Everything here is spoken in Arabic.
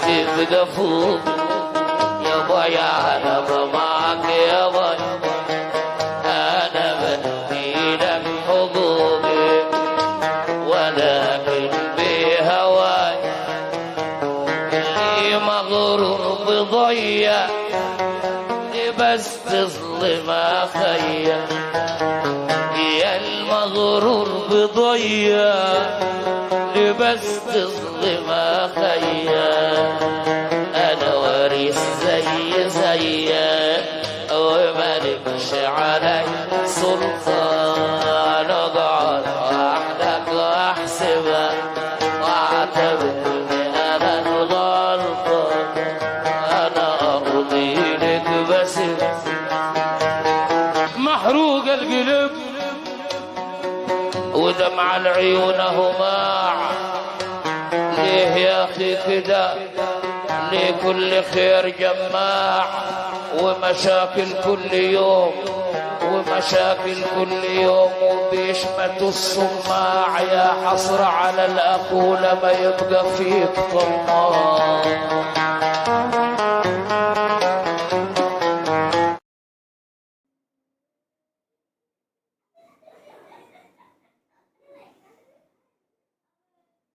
تبقى فوق يابا يعلم معك يابا أنا بديلك حقوقي ولكن بهواي اللي مغرور بضيع بس تظلم أخيا يا المغرور بضيع بس تظلم أخيا أنا وارث زي ومالكش علي سلطان اقعد وحدك واحسبها واعتبرني أنا الغلطان أنا أرضي لك بس محروق القلب ودمع العيون هماع ليه يا أخي كده ليه كل خير جماع ومشاكل كل يوم ومشاكل كل يوم وبيشمتوا الصماع يا حسرة على الأخو لما يبقى فيك طماع